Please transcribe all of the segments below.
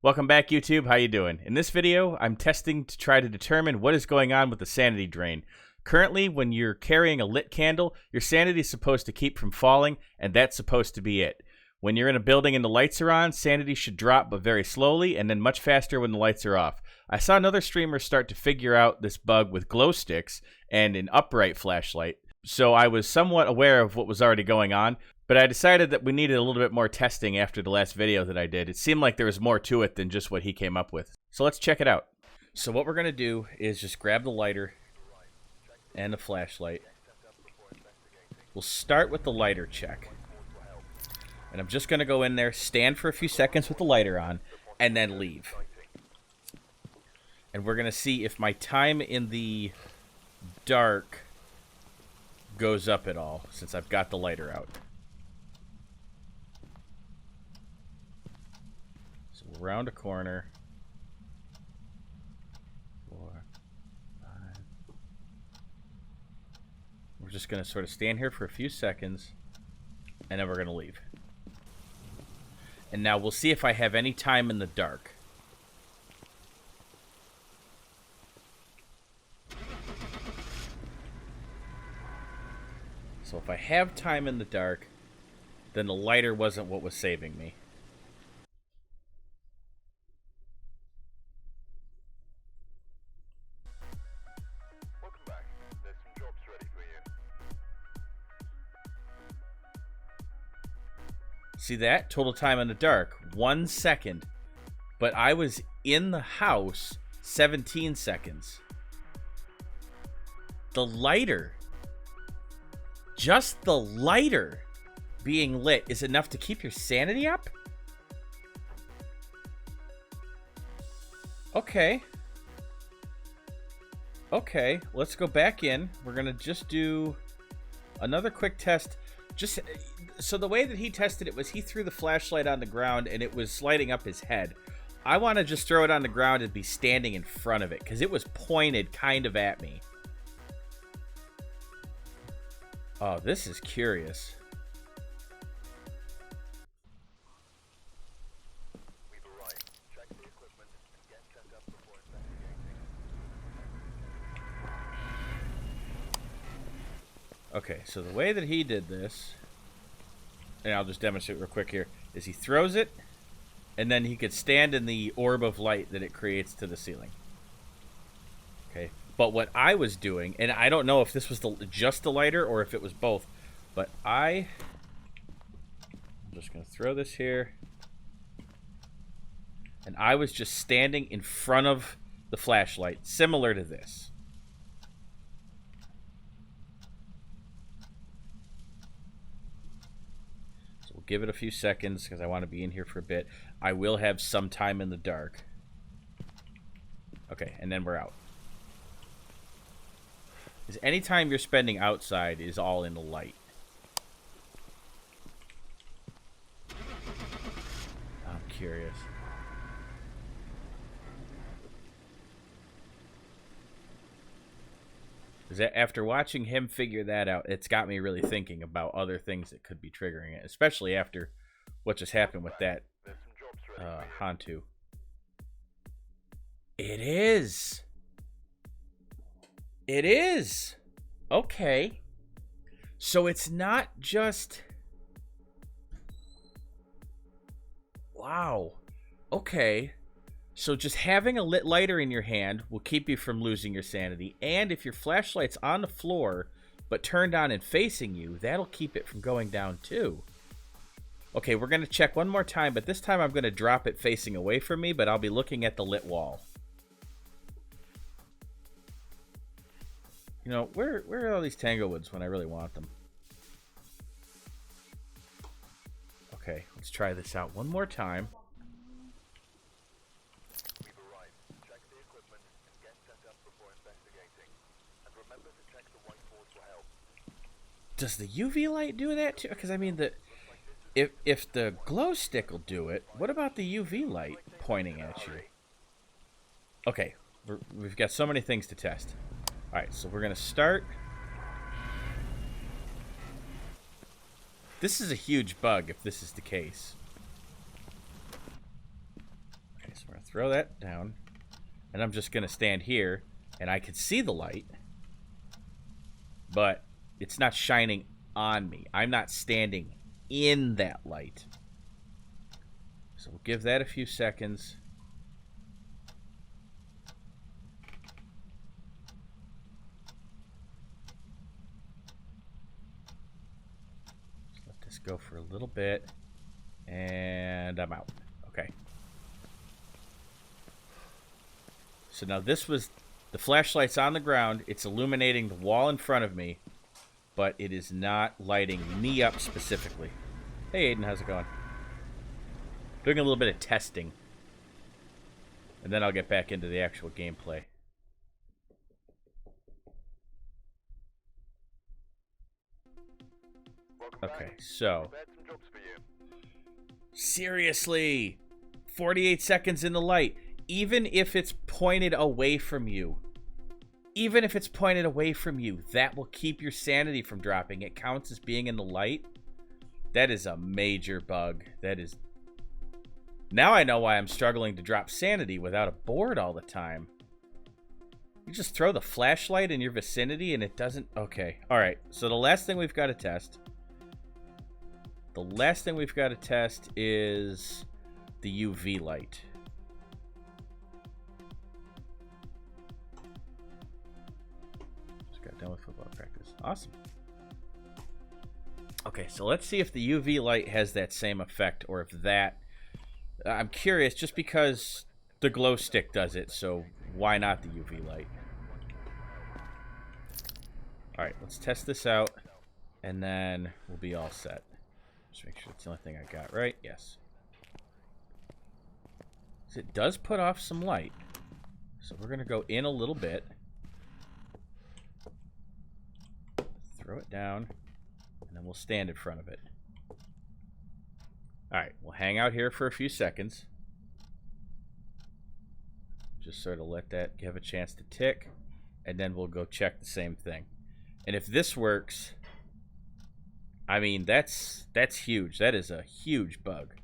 Welcome back, YouTube. How you doing? In this video, I'm testing to try to determine what is going on with the sanity drain. Currently, when you're carrying a lit candle, your sanity is supposed to keep from falling, and that's supposed to be it. When you're in a building and the lights are on, sanity should drop, but very slowly, and then much faster when the lights are off. I saw another streamer start to figure out this bug with glow sticks and an upright flashlight, so I was somewhat aware of what was already going on. But I decided that we needed a little bit more testing after the last video that I did. It seemed like there was more to it than just what he came up with. So let's check it out. So what we're going to do is just grab the lighter and the flashlight. We'll start with the lighter check. And I'm just going to go in there, stand for a few seconds with the lighter on, and then leave. And we're going to see if my time in the dark goes up at all, since I've got the lighter out. Around a corner. 4, 5. We're just going to sort of stand here for a few seconds, and then we're going to leave. And now we'll see if I have any time in the dark. So if I have time in the dark, then the lighter wasn't what was saving me. See that? Total time in the dark, 1 second. But I was in the house 17 seconds. The lighter, just the lighter being lit is enough to keep your sanity up? Okay. Okay, let's go back in. We're gonna just do another quick test. Just so the way that he tested it was he threw the flashlight on the ground and it was lighting up his head. I want to just throw it on the ground and be standing in front of it because it was pointed kind of at me. Oh, this is curious. Okay, so the way that he did this, and I'll just demonstrate real quick here, is he throws it, and then he could stand in the orb of light that it creates to the ceiling. Okay, but what I was doing, and I don't know if this was just the lighter or if it was both, but I'm just going to throw this here, and I was just standing in front of the flashlight, similar to this. Give it a few seconds because I want to be in here for a bit. I will have some time in the dark. Okay, and then we're out. Because any time you're spending outside is all in the light. I'm curious. After watching him figure that out, it's got me really thinking about other things that could be triggering it, especially after what just happened with that Hantu. It is. It is. Okay. So it's not just... Wow. Okay. So just having a lit lighter in your hand will keep you from losing your sanity. And if your flashlight's on the floor, but turned on and facing you, that'll keep it from going down too. Okay, we're going to check one more time, but this time I'm going to drop it facing away from me, but I'll be looking at the lit wall. You know, where are all these Tanglewoods when I really want them? Okay, let's try this out one more time. Does the UV light do that too? Because I mean, if the glow stick will do it, what about the UV light pointing at you? Okay, we've got so many things to test. All right, so we're gonna start. This is a huge bug if this is the case. Okay, so So we're going to throw that down. And I'm just going to stand here, and I can see the light. But it's not shining on me. I'm not standing in that light. So we'll give that a few seconds. Just let this go for a little bit. And I'm out. Okay. So now this was... The flashlight's on the ground. It's illuminating the wall in front of me. But it is not lighting me up specifically. Hey, Aiden, how's it going? Doing a little bit of testing. And then I'll get back into the actual gameplay. Okay, so... Seriously! 48 seconds in the light. Even if it's pointed away from you. Even if it's pointed away from you, that will keep your sanity from dropping. It counts as being in the light. That is a major bug. That is... Now I know why I'm struggling to drop sanity without a board all the time. You just throw the flashlight in your vicinity and it doesn't... Okay. Alright, so the last thing we've got to test... The last thing we've got to test is the UV light. Just got done with football practice. Awesome. Okay, so let's see if the UV light has that same effect, or if that... I'm curious, just because the glow stick does it, so why not the UV light? Alright, let's test this out, and then we'll be all set. Just make sure it's the only thing I got right. Yes. So it does put off some light. So we're going to go in a little bit. Throw it down. And then we'll stand in front of it. Alright, we'll hang out here for a few seconds. Just sort of let that give a chance to tick. And then we'll go check the same thing. And if this works... I mean, that's huge. That is a huge bug.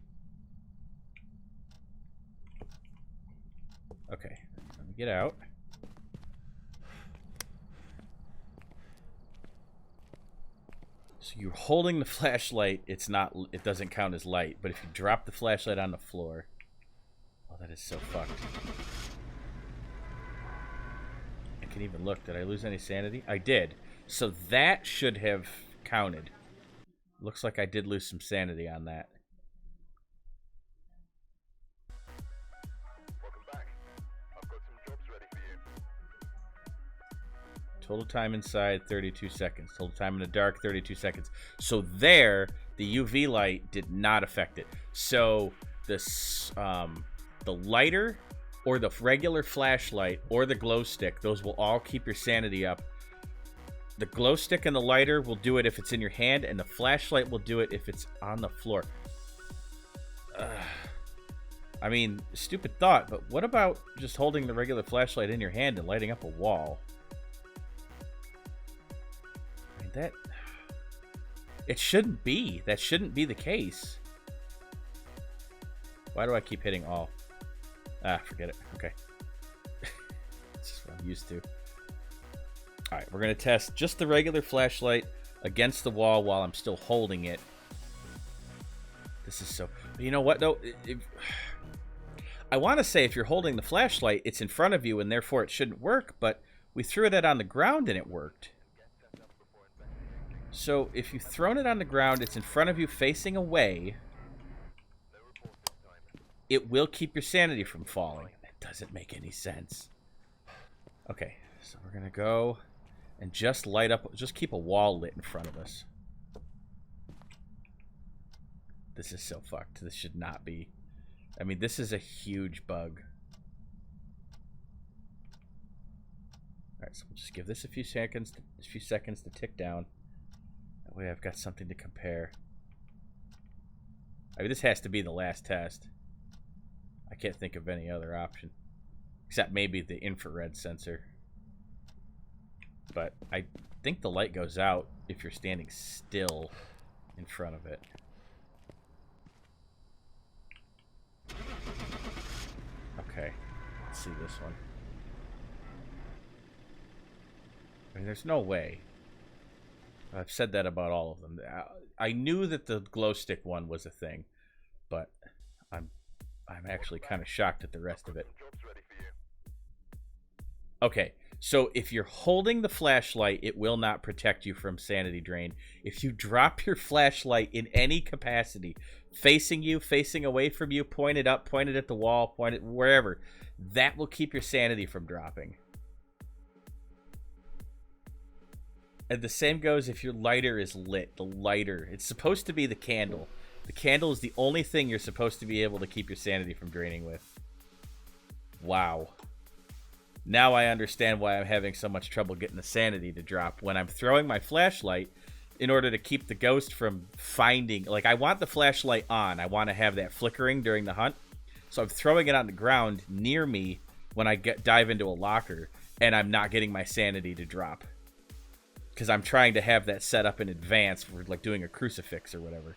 Okay, let me get out. So you're holding the flashlight. It doesn't count as light. But if you drop the flashlight on the floor, oh, that is so fucked. I can even look. Did I lose any sanity? I did. So that should have counted. Looks like I did lose some sanity on that. Welcome back. I've got some jobs ready for you. Total time inside, 32 seconds. Total time in the dark, 32 seconds. So there, the UV light did not affect it. So this, the lighter or the regular flashlight or the glow stick, those will all keep your sanity up. The glow stick and the lighter will do it if it's in your hand, and the flashlight will do it if it's on the floor. I mean, stupid thought, but what about just holding the regular flashlight in your hand and lighting up a wall? I mean, that... It shouldn't be. That shouldn't be the case. Why do I keep hitting all? Ah, forget it. Okay. It's just what I'm used to. Alright, we're going to test just the regular flashlight against the wall while I'm still holding it. This is so... You know what, though? I want to say if you're holding the flashlight, it's in front of you, and therefore it shouldn't work, but we threw it on the ground and it worked. So if you've thrown it on the ground, it's in front of you facing away, it will keep your sanity from falling. That doesn't make any sense. Okay, so we're going to go... And just light up, just keep a wall lit in front of us. This is so fucked. This should not be. I mean, this is a huge bug. Alright, so we'll just give this a few seconds to tick down. That way I've got something to compare. I mean, this has to be the last test. I can't think of any other option. Except maybe the infrared sensor. But I think the light goes out if you're standing still in front of it. Let's see this one. I mean, there's no way. I've said that about all of them. I knew that the glow stick one was a thing, but I'm actually kind of shocked at the rest of it. Jobs ready for you. Okay, so if you're holding the flashlight, it will not protect you from sanity drain. If you drop your flashlight in any capacity, facing you, facing away from you, point it up, point it at the wall, point it wherever, that will keep your sanity from dropping. And the same goes if your lighter is lit. The lighter, it's supposed to be the candle. The candle is the only thing you're supposed to be able to keep your sanity from draining with. Wow. Now I understand why I'm having so much trouble getting the sanity to drop. When I'm throwing my flashlight, in order to keep the ghost from finding... Like, I want the flashlight on. I want to have that flickering during the hunt. So I'm throwing it on the ground near me when I dive into a locker, and I'm not getting my sanity to drop. Because I'm trying to have that set up in advance for, like, doing a crucifix or whatever.